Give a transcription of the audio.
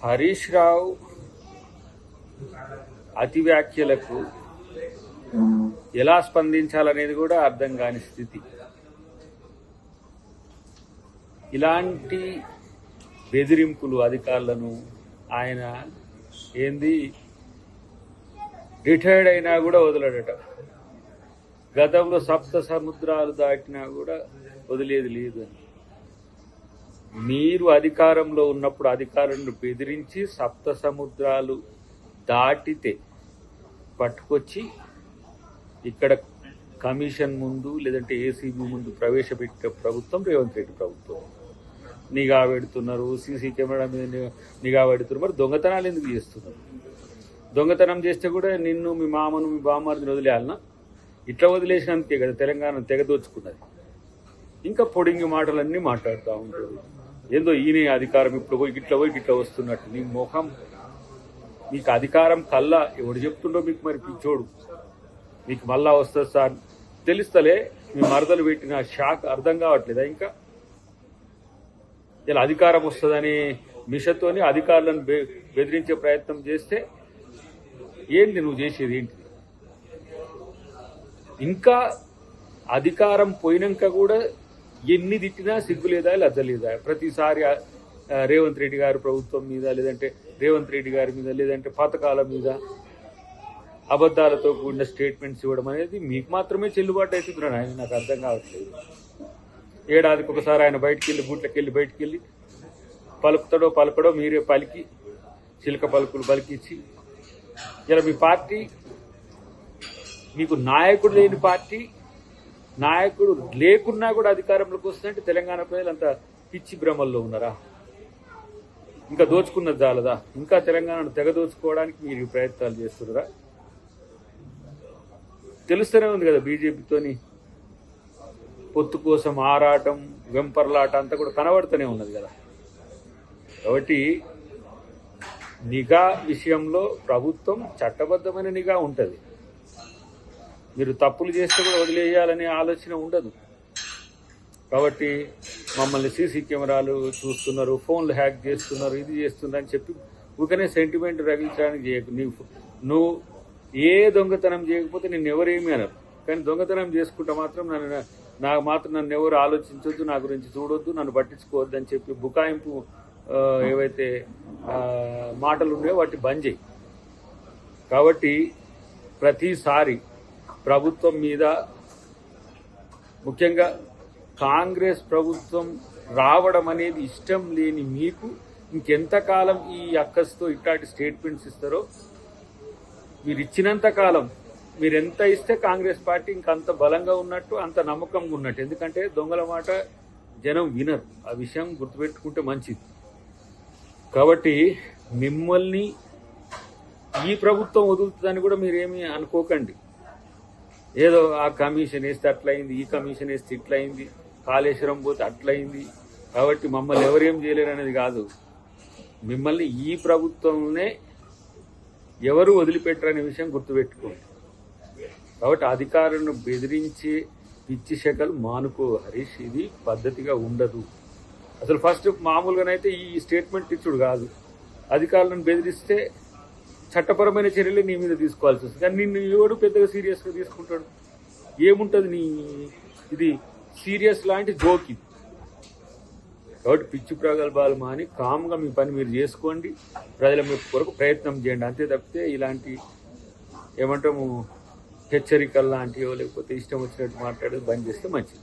హరీష్ రావు అతి వ్యాఖ్యలకు ఎలా స్పందించాలనేది కూడా అర్థం కాని స్థితి. ఇలాంటి బెదిరింపులు అధికారులను ఆయన ఏంది రిటైర్డ్ అయినా కూడా వదలడట. గతంలో సప్త సముద్రాలు దాటినా కూడా వదిలేది లేదు అని. మీరు అధికారంలో ఉన్నప్పుడు అధికారులను బెదిరించి సప్త సముద్రాలు దాటితే పట్టుకొచ్చి ఇక్కడ కమిషన్ ముందు లేదంటే ఏసీబీ ముందు ప్రవేశపెట్టే ప్రభుత్వం రేవంత్ రెడ్డి ప్రభుత్వం. నిఘా పెడుతున్నారు, సీసీ కెమెరా మీద నిఘా పెడుతున్నారు. మరి దొంగతనాలు ఎందుకు చేస్తున్నారు? దొంగతనం చేస్తే కూడా నిన్ను, మీ మామను, మీ బామ్మారిని వదిలేయాలన్నా? ఇట్లా వదిలేసినందుకే కదా తెలంగాణ తెగదోచుకున్నది. ఇంకా పొడింగి మాటలన్నీ మాట్లాడుతూ ఉంటారు. ఏందో ఈయన అధికారం ఇప్పుడు పోయి ఇట్లా వస్తున్నట్టు. నీ మొహం, మీకు అధికారం కల్లా ఎవడు చెప్తుండో మీకు మరి పిచ్చోడు. మీకు మళ్ళా వస్తుంది సార్ తెలుస్తలే. మీ మరదలు పెట్టిన షాక్ అర్థం కావట్లేదా? ఇంకా ఇలా అధికారం వస్తుందని మిషతోని అధికారులను బెదిరించే ప్రయత్నం చేస్తే ఏంటి నువ్వు చేసేది? ఏంటి? ఇంకా అధికారం పోయినాక కూడా ఎన్ని తిట్టినా సిగ్గులేదా, లజ్జలేదా? ప్రతిసారి రేవంత్ రెడ్డి గారి ప్రభుత్వం మీద, లేదంటే రేవంత్ రెడ్డి గారి మీద, లేదంటే పథకాల మీద అబద్ధాలతో కూడిన స్టేట్మెంట్స్ ఇవ్వడం అనేది మీకు మాత్రమే చెల్లుబాటు అవుతున్నాడు. ఆయన నాకు అర్థం కావట్లేదు. ఏడాదికి ఒకసారి ఆయన గూట్లకెళ్ళి బయటికి పలుకడో మీరే పలికి చిలక పలుకులు పలికిచ్చి ఇలా మీ పార్టీ, మీకు నాయకుడు లేని పార్టీ, నాయకుడు లేకున్నా కూడా అధికారంలోకి వస్తుందంటే తెలంగాణ ప్రజలు అంత పిచ్చి భ్రమల్లో ఉన్నారా? ఇంకా దోచుకున్నది చాలదా? ఇంకా తెలంగాణను తెగదోచుకోవడానికి మీరు ప్రయత్నాలు చేస్తున్నారా? తెలుస్తూనే ఉంది కదా బీజేపీతోని పొత్తు కోసం ఆరాటం, వెంపర్లాట అంతా కూడా కనబడుతూనే ఉన్నది కదా. కాబట్టి నిఘా విషయంలో ప్రభుత్వం చట్టబద్ధమైన నిఘా ఉంటుంది. మీరు తప్పులు చేస్తే కూడా వదిలేయాలనే ఆలోచన ఉండదు. కాబట్టి మమ్మల్ని సీసీ కెమెరాలు చూస్తున్నారు, ఫోన్లు హ్యాక్ చేస్తున్నారు, ఇది చేస్తున్నారు అని చెప్పి ఊకనే సెంటిమెంట్ రగిలించడానికి చేయకు. నువ్వు ఏ దొంగతనం చేయకపోతే నేను ఎవరేమీ అనరు. కానీ దొంగతనం చేసుకుంటే మాత్రం నన్ను ఎవరు ఆలోచించొద్దు, నా గురించి చూడొద్దు, నన్ను పట్టించుకోవద్దు అని చెప్పి బుకాయింపు ఏవైతే మాటలు ఉన్నాయో వాటి బంద్ చేయి. కాబట్టి ప్రతిసారి ప్రభుత్వం మీద, ముఖ్యంగా కాంగ్రెస్ ప్రభుత్వం రావడం అనేది ఇష్టం లేని మీకు ఇంకెంతకాలం ఈ అక్కస్తో ఇట్లాంటి స్టేట్మెంట్స్ ఇస్తారో, మీరు ఇచ్చినంత కాలం, మీరు ఎంత ఇస్తే కాంగ్రెస్ పార్టీ ఇంకంత బలంగా ఉన్నట్టు, అంత నమ్మకంగా ఉన్నట్టు. ఎందుకంటే దొంగల మాట జనం వినరు. ఆ విషయం గుర్తుపెట్టుకుంటే మంచిది. కాబట్టి మిమ్మల్ని ఈ ప్రభుత్వం వదులుతుందని కూడా మీరేమీ అనుకోకండి. ఏదో ఆ కమిషన్ వేస్తే అట్లయింది, ఈ కమిషన్ వేస్తే ఇట్లయింది, కాళేశ్వరం పోతే అట్లయింది, కాబట్టి మమ్మల్ని ఎవరేం చేయలేరు అనేది కాదు. మిమ్మల్ని ఈ ప్రభుత్వంనే ఎవరు వదిలిపెట్టరనే విషయం గుర్తుపెట్టుకోండి. కాబట్టి అధికారులను బెదిరించి పిచ్చి శకలు మానుకో హరీష్. ఇది పద్ధతిగా ఉండదు. అసలు ఫస్ట్ మామూలుగానైతే ఈ స్టేట్మెంట్ ఇచ్చుడు కాదు. అధికారులను బెదిరిస్తే చట్టపరమైన చర్యలు నీ మీద తీసుకోవాల్సి వస్తుంది. కానీ నిన్ను ఎవడు పెద్దగా సీరియస్గా తీసుకుంటాడు? ఏముంటుంది నీ ఇది సీరియస్ లాంటి జోక్ ఇది. కాబట్టి పిచ్చి ప్రగల్భాలు మాని కామ్గా మీ పని మీరు చేసుకోండి, ప్రజల కొరకు ప్రయత్నం చేయండి. అంతే తప్పితే ఇలాంటి ఏమంటాము హెచ్చరికలు లాంటివో లేకపోతే ఇష్టం వచ్చినట్టు మాట్లాడేది బంద్ చేస్తే మంచిది.